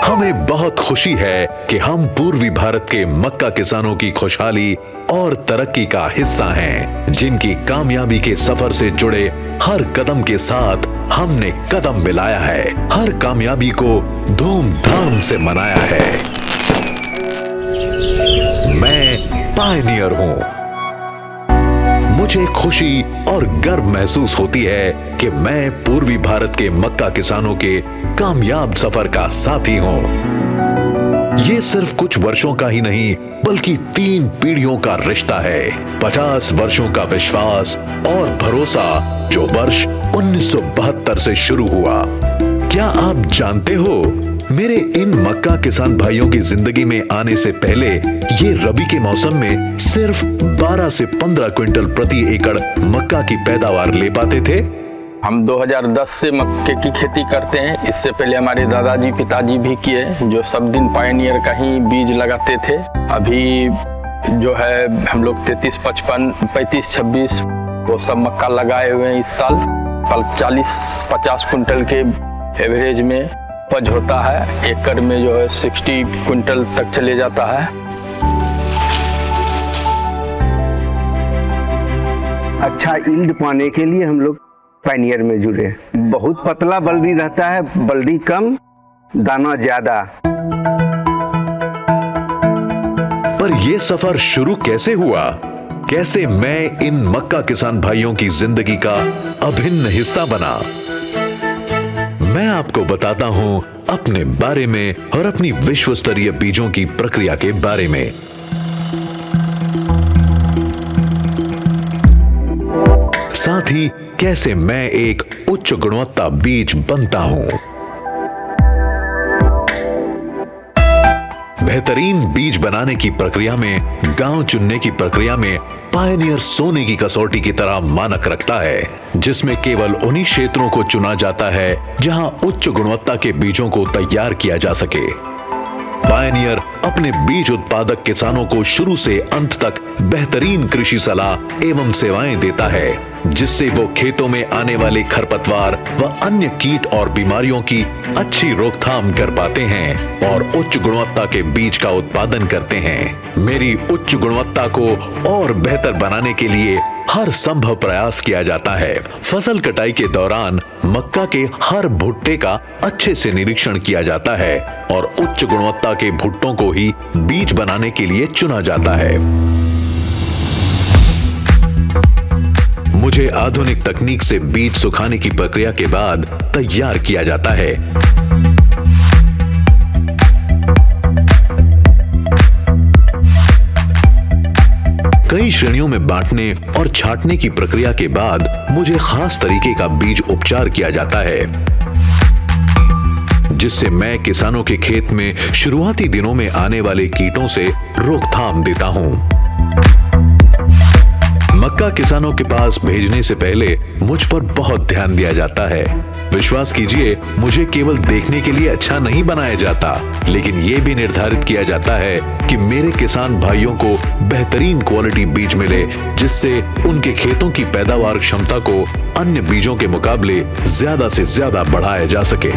हमें बहुत खुशी है कि हम पूर्वी भारत के मक्का किसानों की खुशहाली और तरक्की का हिस्सा हैं, जिनकी कामयाबी के सफर से जुड़े हर कदम के साथ हमने कदम मिलाया है, हर कामयाबी को धूमधाम से मनाया है। मैं पायनियर हूं। मुझे खुशी और गर्व महसूस होती है कि मैं पूर्वी भारत के मक्का किसानों के कामयाब सफर का साथी हूं। ये सिर्फ कुछ वर्षों का ही नहीं, बल्कि 3 पीढ़ियों का रिश्ता है। 50 वर्षों का विश्वास और भरोसा जो वर्ष 1972 से शुरू हुआ। क्या आप जानते हो, मेरे इन मक्का किसान भाइयों की जिंदगी में आने से पहले ये रबी के मौसम में सिर्फ 12 से 15 क्विंटल प्रति एकड़ मक्का की पैदावार ले पाते थे। हम 2010 से मक्के की खेती करते हैं। इससे पहले हमारे दादाजी पिताजी भी किए, जो सब दिन पायनियर का ही बीज लगाते थे। अभी जो है हम लोग 33-55, 35-26 वो सब मक्का लगाए हुए हैं। इस साल 40-50 कुंटल के एवरेज में उपज होता है। एकड़ में जो है 60 कुंटल तक चले जाता है। अच्छा यील्ड पाने के लिए हम लोग पायनियर में जुड़े। बहुत पतला बल्दी रहता है, बल्दी कम, दाना ज्यादा। पर यह सफर शुरू कैसे हुआ? कैसे मैं इन मक्का किसान भाइयों की जिंदगी का अभिन्न हिस्सा बना? मैं आपको बताता हूं अपने बारे में और अपनी विश्व स्तरीय बीजों की प्रक्रिया के बारे में। साथ ही कैसे मैं एक उच्च गुणवत्ता बीज बनता हूं। बेहतरीन बीज बनाने की प्रक्रिया में, गांव चुनने की प्रक्रिया में पायनियर सोने की कसौटी की तरह मानक रखता है, जिसमें केवल उन्हीं क्षेत्रों को चुना जाता है जहां उच्च गुणवत्ता के बीजों को तैयार किया जा सके। पायनियर अपने बीज उत्पादक किसानों को शुरू से अंत तक बेहतरीन कृषि सलाह एवं सेवाएं देता है, जिससे वो खेतों में आने वाले खरपतवार व अन्य कीट और बीमारियों की अच्छी रोकथाम कर पाते हैं और उच्च गुणवत्ता के बीज का उत्पादन करते हैं। मेरी उच्च गुणवत्ता को और बेहतर बनाने के लिए हर संभव प्रयास किया जाता है। फसल कटाई के दौरान मक्का के हर भुट्टे का अच्छे से निरीक्षण किया जाता है और उच्च गुणवत्ता के भुट्टों को ही बीज बनाने के लिए चुना जाता है। मुझे आधुनिक तकनीक से बीज सुखाने की प्रक्रिया के बाद तैयार किया जाता है। कई श्रेणियों में बांटने और छांटने की प्रक्रिया के बाद मुझे खास तरीके का बीज उपचार किया जाता है, जिससे मैं किसानों के खेत में शुरुआती दिनों में आने वाले कीटों से रोकथाम देता हूं। मक्का किसानों के पास भेजने से पहले मुझ पर बहुत ध्यान दिया जाता है। विश्वास कीजिए, मुझे केवल देखने के लिए अच्छा नहीं बनाया जाता, लेकिन ये भी निर्धारित किया जाता है कि मेरे किसान भाइयों को बेहतरीन क्वालिटी बीज मिले, जिससे उनके खेतों की पैदावार क्षमता को अन्य बीजों के मुकाबले ज्यादा से ज्यादा बढ़ाया जा सके।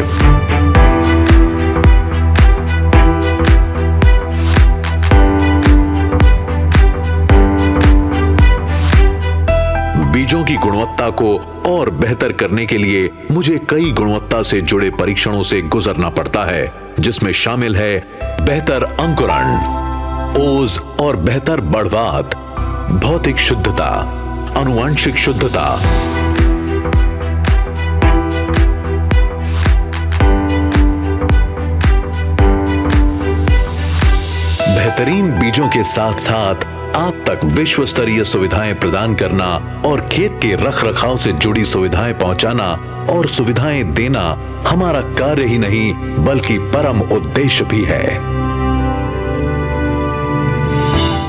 बीजों की गुणवत्ता को और बेहतर करने के लिए मुझे कई गुणवत्ता से जुड़े परीक्षणों से गुजरना पड़ता है, जिसमें शामिल है बेहतर अंकुरण, ओज और बेहतर बढ़वात, भौतिक शुद्धता, आनुवंशिक शुद्धता, बेहतरीन बीजों के साथ साथ आप तक विश्व स्तरीय सुविधाएं प्रदान करना और खेत के रख रखाव से जुड़ी सुविधाएं पहुंचाना और सुविधाएं देना हमारा कार्य ही नहीं, बल्कि परम उद्देश्य भी है।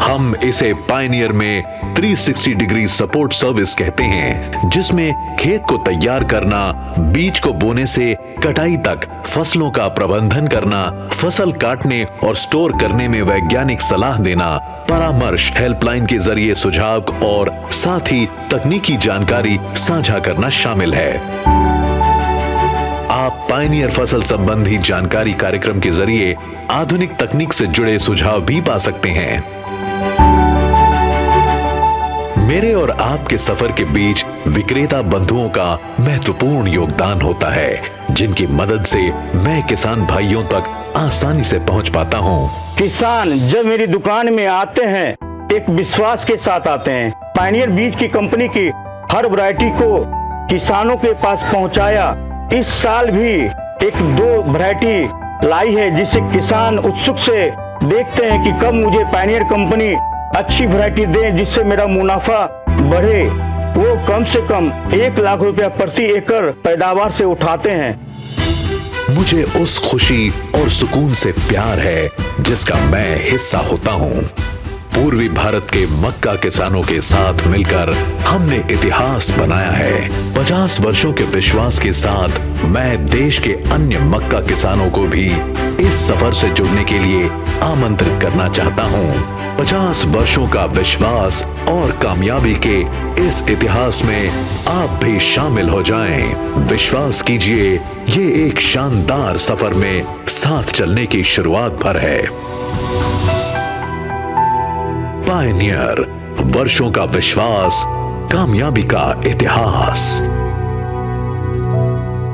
हम इसे पायनियर में 360 डिग्री सपोर्ट सर्विस कहते हैं, जिसमें खेत को तैयार करना, बीज को बोने से कटाई तक फसलों का प्रबंधन करना, फसल काटने और स्टोर करने में वैज्ञानिक सलाह देना, परामर्श हेल्पलाइन के जरिए सुझाव और साथ ही तकनीकी जानकारी साझा करना शामिल है। आप पायनियर फसल संबंधी जानकारी कार्यक्रम के जरिए आधुनिक तकनीक से जुड़े सुझाव भी पा सकते हैं। मेरे और आपके सफर के बीच विक्रेता बंधुओं का महत्वपूर्ण योगदान होता है, जिनकी मदद से मैं किसान भाइयों तक आसानी से पहुंच पाता हूं। किसान जब मेरी दुकान में आते हैं एक विश्वास के साथ आते हैं। पायनियर बीज की कंपनी की हर वैरायटी को किसानों के पास पहुंचाया। इस साल भी एक दो वैरायटी लाई है, जिससे किसान उत्सुक से देखते हैं कि कब मुझे पायनियर कंपनी अच्छी वैरायटी दे, जिससे मेरा मुनाफा बढ़े। वो कम से कम 1 लाख रुपया प्रति एकड़ पैदावार से उठाते हैं। मुझे उस खुशी और सुकून से प्यार है जिसका मैं हिस्सा होता हूं। पूर्वी भारत के मक्का किसानों के साथ मिलकर हमने इतिहास बनाया है। 50 वर्षों के विश्वास के साथ मैं देश के अन्य मक्का किसानों को भी इस सफर से जुड़ने के लिए आमंत्रित करना चाहता हूं। 50 वर्षों का विश्वास और कामयाबी के इस इतिहास में आप भी शामिल हो जाएं। विश्वास कीजिए, ये एक शानदार सफर में साथ चलने की शुरुआत भर है। पायनियर, वर्षों का विश्वास, कामयाबी का इतिहास।